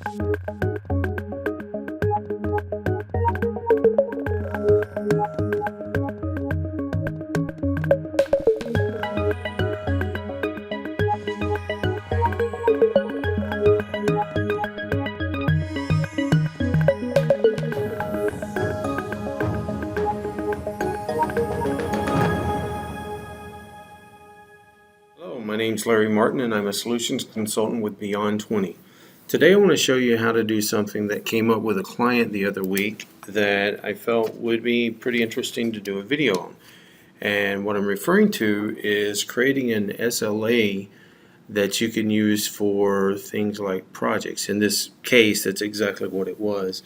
Hello, my name's Larry Martin and I'm a solutions consultant with Beyond 20. Today I want to show you how to do something that came up with a client the other week that I felt would be pretty interesting to do a video on. And what I'm referring to is creating an SLA that you can use for things like projects. In this case, that's exactly what it was.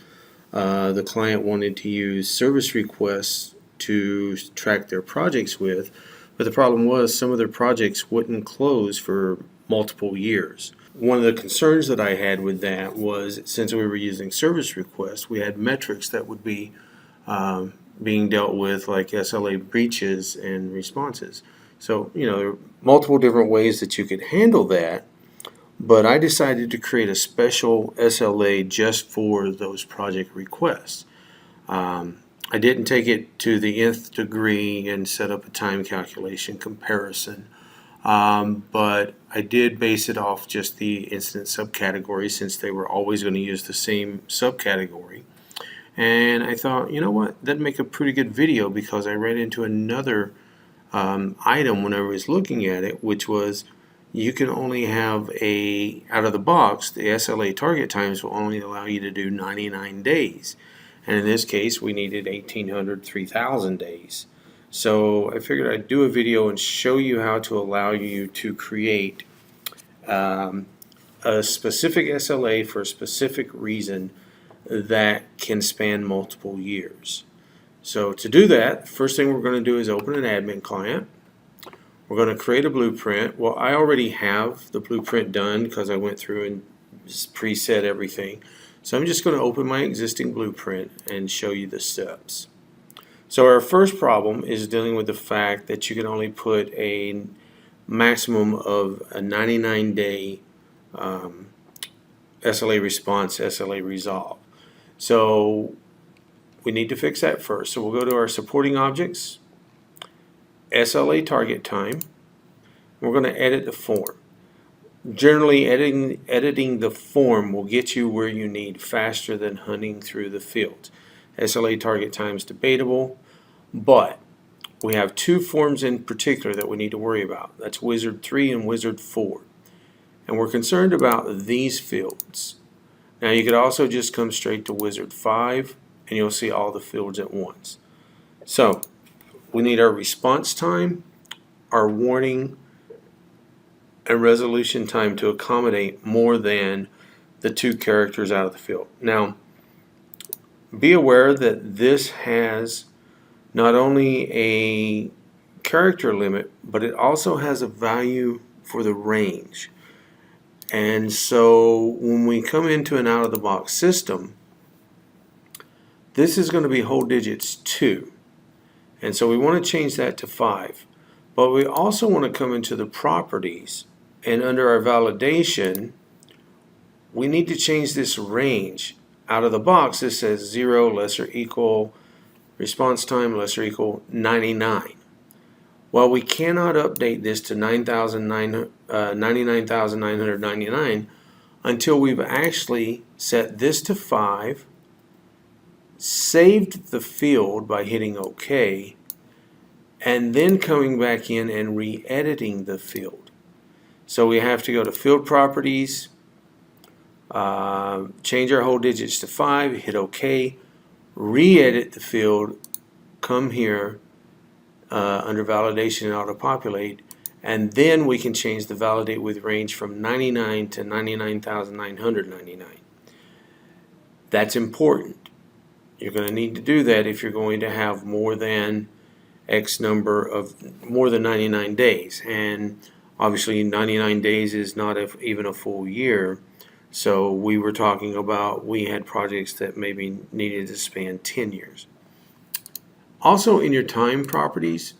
The client wanted to use service requests to track their projects with, but the problem was some of their projects wouldn't close for multiple years. One of the concerns that I had with that was, since we were using service requests, we had metrics that would be being dealt with, like SLA breaches and responses. So, there are multiple different ways that you could handle that, but I decided to create a special SLA just for those project requests. I didn't take it to the nth degree and set up a time calculation comparison, but I did base it off just the incident subcategory, since they were always going to use the same subcategory. And I thought, you know what, that'd make a pretty good video, because I ran into another item when I was looking at it, which was you can only have out of the box, the SLA target times will only allow you to do 99 days. And in this case, we needed 1,800, 3,000 days. So I figured I'd do a video and show you how to allow you to create a specific SLA for a specific reason that can span multiple years. So to do that, first thing we're going to do is open an admin client. We're going to create a blueprint. Well, I already have the blueprint done because I went through and preset everything. So I'm just going to open my existing blueprint and show you the steps. So our first problem is dealing with the fact that you can only put a maximum of a 99-day SLA response, SLA resolve. So we need to fix that first. So we'll go to our supporting objects, SLA target time. We're going to edit the form. Generally, editing the form will get you where you need faster than hunting through the fields. SLA target time is debatable, but we have two forms in particular that we need to worry about. That's Wizard 3 and Wizard 4. And we're concerned about these fields. Now you could also just come straight to Wizard 5 and you'll see all the fields at once. So we need our response time, our warning, and resolution time to accommodate more than the two characters out of the field. Now, be aware that this has not only a character limit, but it also has a value for the range. And so when we come into an out-of-the-box system, this is going to be whole digits 2. And so we want to change that to 5. But we also want to come into the properties, and under our validation, we need to change this range. Out of the box, this says 0 less or equal, response time less or equal 99. Well, we cannot update this to 99,999 until we've actually set this to 5, saved the field by hitting OK, and then coming back in and re-editing the field. So we have to go to Field Properties, change our whole digits to 5, hit OK, re-edit the field, come here under Validation and Auto-Populate, and then we can change the Validate with range from 99 to 99,999. That's important. You're going to need to do that if you're going to have more than X number of, more than 99 days. And obviously 99 days is not even a full year. So we were talking about, we had projects that maybe needed to span 10 years. Also in your time properties,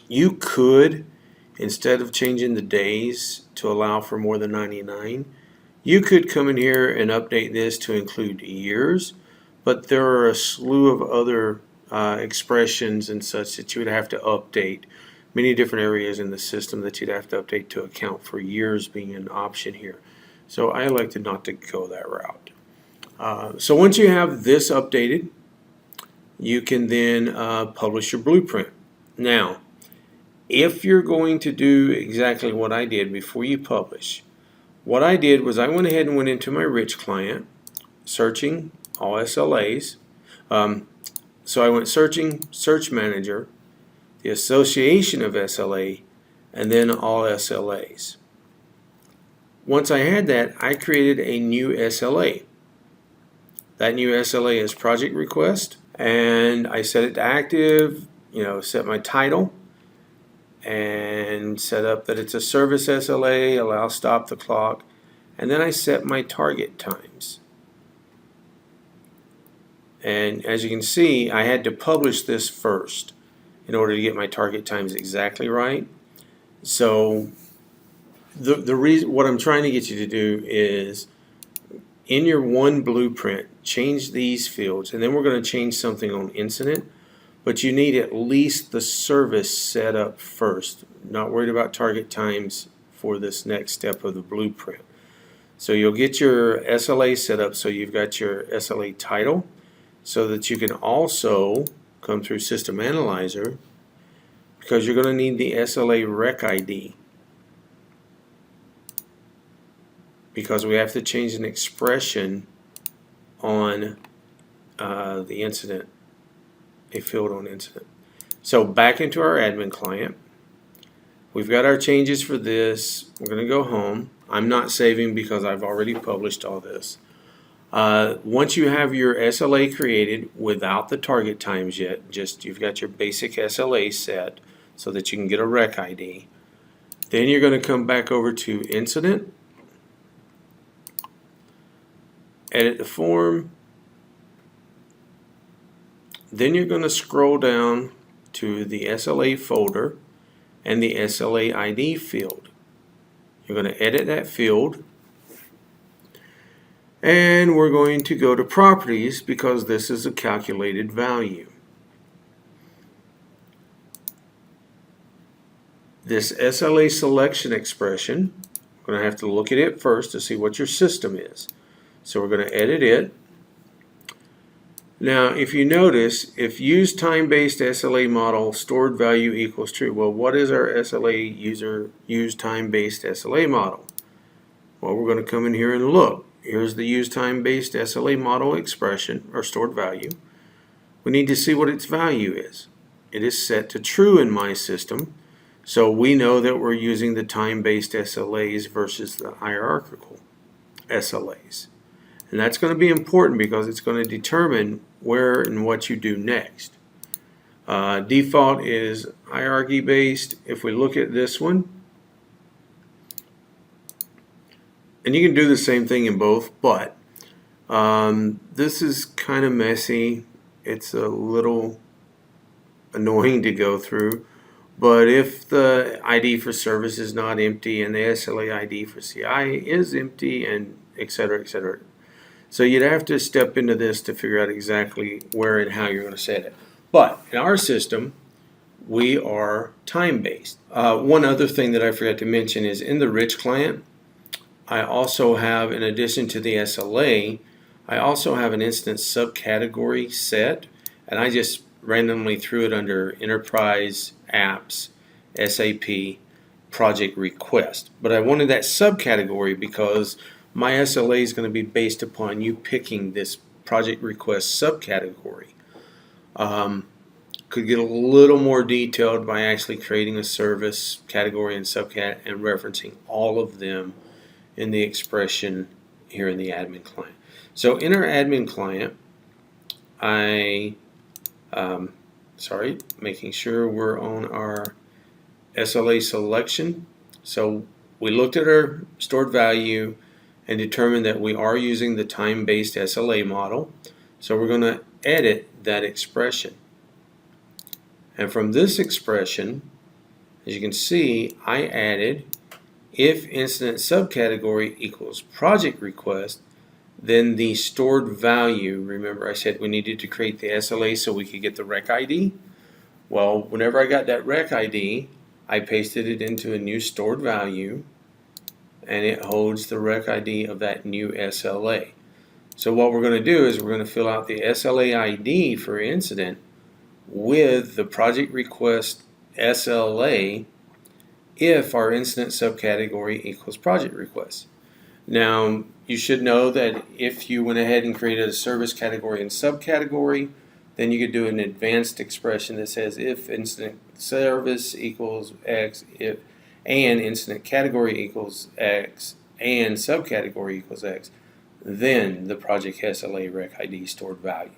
you could, instead of changing the days to allow for more than 99, You could come in here and update this to include years, but there are a slew of other expressions and such that you would have to update. Many different areas in the system that you'd have to update to account for years being an option here. So I elected not to go that route. So once you have this updated, you can then publish your blueprint. Now, if you're going to do exactly what I did before you publish, what I did was I went ahead and went into my rich client, searching all SLAs. So I went searching, search manager, the association of SLA, and then all SLAs. Once I had that, I created a new SLA. That new SLA is project request, and I set it to active, set my title, and set up that it's a service SLA, allow stop the clock, and then I set my target times. And as you can see, I had to publish this first in order to get my target times exactly right. So the reason, what I'm trying to get you to do is in your one blueprint, change these fields, and then we're going to change something on incident, but you need at least the service set up first. Not worried about target times for this next step of the blueprint. So you'll get your SLA set up so you've got your SLA title so that you can also come through System Analyzer, because you're going to need the SLA rec ID, because we have to change an expression on the incident, a field on incident. So back into our admin client, we've got our changes for this. We're going to go home. I'm not saving because I've already published all this. Once you have your SLA created without the target times yet, just you've got your basic SLA set so that you can get a rec ID. Then you're going to come back over to incident, edit the form. Then you're going to scroll down to the SLA folder and the SLA ID field. You're going to edit that field, and we're going to go to properties because this is a calculated value. This SLA selection expression, we're going to have to look at it first to see what your system is. So we're going to edit it. Now, if you notice, if use time-based SLA model stored value equals true, well, what is our SLA use time-based SLA model? Well, we're going to come in here and look. Here's the use time-based SLA model expression, or stored value. We need to see what its value is. It is set to true in my system, so we know that we're using the time-based SLAs versus the hierarchical SLAs. And that's going to be important because it's going to determine where and what you do next. Default is hierarchy based. If we look at this one, and you can do the same thing in both, but this is kind of messy. It's a little annoying to go through. But if the ID for service is not empty and the SLA ID for CI is empty, and etc., etc. So you'd have to step into this to figure out exactly where and how you're going to set it. But in our system, we are time-based. One other thing that I forgot to mention is in the rich client, I also have, in addition to the SLA, I also have an instance subcategory set, and I just randomly threw it under Enterprise Apps, SAP, Project Request. But I wanted that subcategory because my SLA is going to be based upon you picking this project request subcategory. Could get a little more detailed by actually creating a service category and subcat and referencing all of them in the expression here in the admin client. So in our admin client, making sure we're on our SLA selection. So we looked at our stored value and determined that we are using the time-based SLA model. So we're going to edit that expression. And from this expression, as you can see, I added If incident subcategory equals project request, then the stored value, remember I said we needed to create the SLA so we could get the rec ID? Well, whenever I got that rec ID, I pasted it into a new stored value, and it holds the rec ID of that new SLA. So what we're going to do is we're going to fill out the SLA ID for incident with the project request SLA if our incident subcategory equals project request. Now, you should know that if you went ahead and created a service category and subcategory, then you could do an advanced expression that says if incident service equals X, if and incident category equals X, and subcategory equals X, then the project SLA rec ID stored value.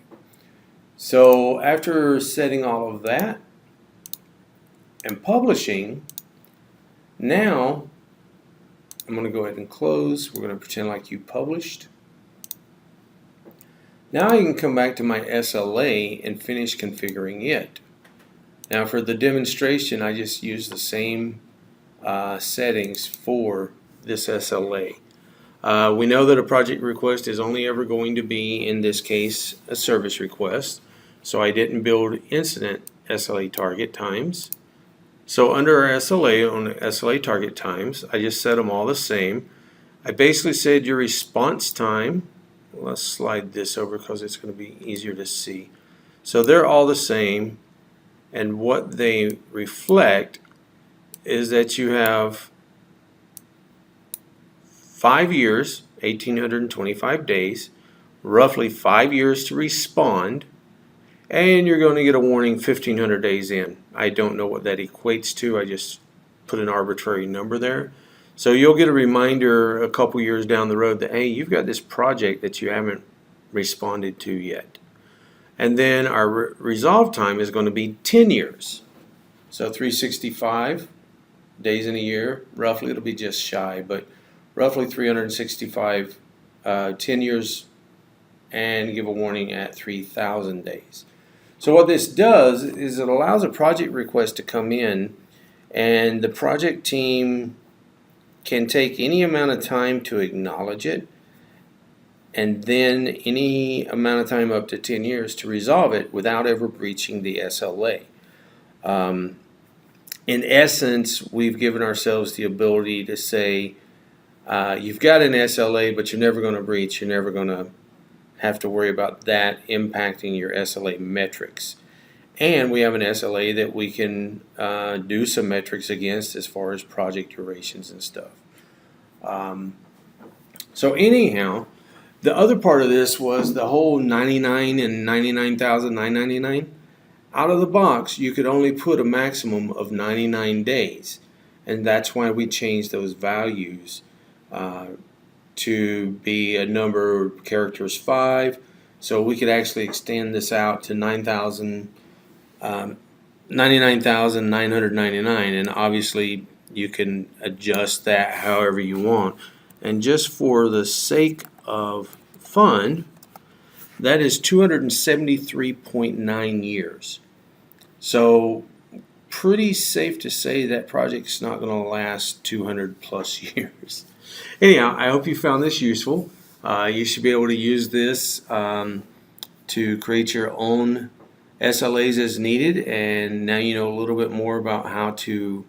So after setting all of that and publishing, now I'm going to go ahead and close. We're going to pretend like you published. Now I can come back to my SLA and finish configuring it. Now for the demonstration, I just use the same settings for this SLA. We know that a project request is only ever going to be, in this case, a service request. So I didn't build incident SLA target times. So under our SLA, on SLA target times, I just set them all the same. I basically said your response time, let's slide this over because it's going to be easier to see. So they're all the same, and what they reflect is that you have 5 years, 1,825 days, roughly 5 years to respond, and you're going to get a warning 1,500 days in. I don't know what that equates to. I just put an arbitrary number there. So you'll get a reminder a couple years down the road that, hey, you've got this project that you haven't responded to yet. And then our resolve time is going to be 10 years. So 365 days in a year, roughly it'll be just shy, but roughly 365, 10 years, and give a warning at 3,000 days. So what this does is it allows a project request to come in, and the project team can take any amount of time to acknowledge it, and then any amount of time up to 10 years to resolve it without ever breaching the SLA. In essence, we've given ourselves the ability to say, you've got an SLA, but you're never going to breach, you're never going to have to worry about that impacting your SLA metrics. And we have an SLA that we can do some metrics against as far as project durations and stuff. So anyhow, the other part of this was the whole 99 and 99,999. Out of the box, you could only put a maximum of 99 days. And that's why we changed those values to be a number of characters 5, so we could actually extend this out to 99,999, and obviously you can adjust that however you want. And just for the sake of fun, that is 273.9 years. So pretty safe to say that project's not going to last 200 plus years. Anyhow, I hope you found this useful. You should be able to use this to create your own SLAs as needed, and now you know a little bit more about how to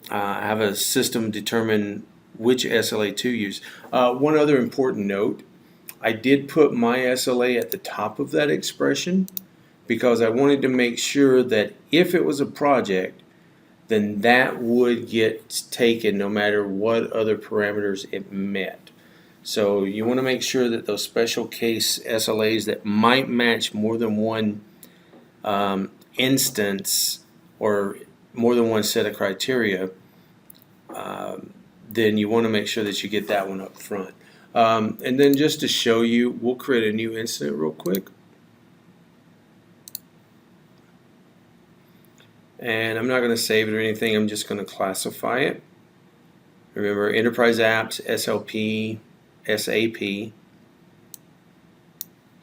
have a system determine which SLA to use. One other important note, I did put my SLA at the top of that expression because I wanted to make sure that if it was a project, then that would get taken no matter what other parameters it met. So you want to make sure that those special case SLAs that might match more than one instance or more than one set of criteria, then you want to make sure that you get that one up front. And then just to show you, we'll create a new incident real quick. And I'm not going to save it or anything, I'm just going to classify it. Remember, Enterprise Apps, SLP, SAP.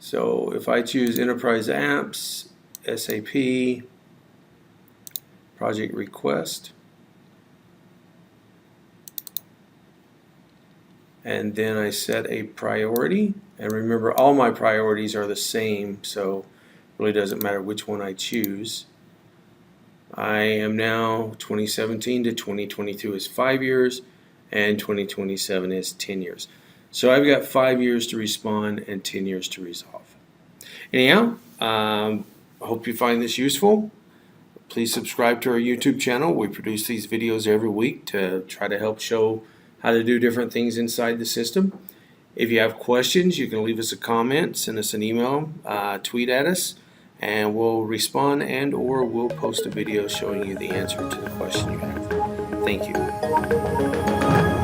So if I choose Enterprise Apps, SAP, Project Request, and then I set a priority. And remember, all my priorities are the same, so it really doesn't matter which one I choose. I am now 2017 to 2022 is 5 years, and 2027 is 10 years. So I've got 5 years to respond and 10 years to resolve. Anyhow, I hope you find this useful. Please subscribe to our YouTube channel. We produce these videos every week to try to help show how to do different things inside the system. If you have questions, you can leave us a comment, send us an email, tweet at us, and we'll respond and/or we'll post a video showing you the answer to the question you have. Thank you.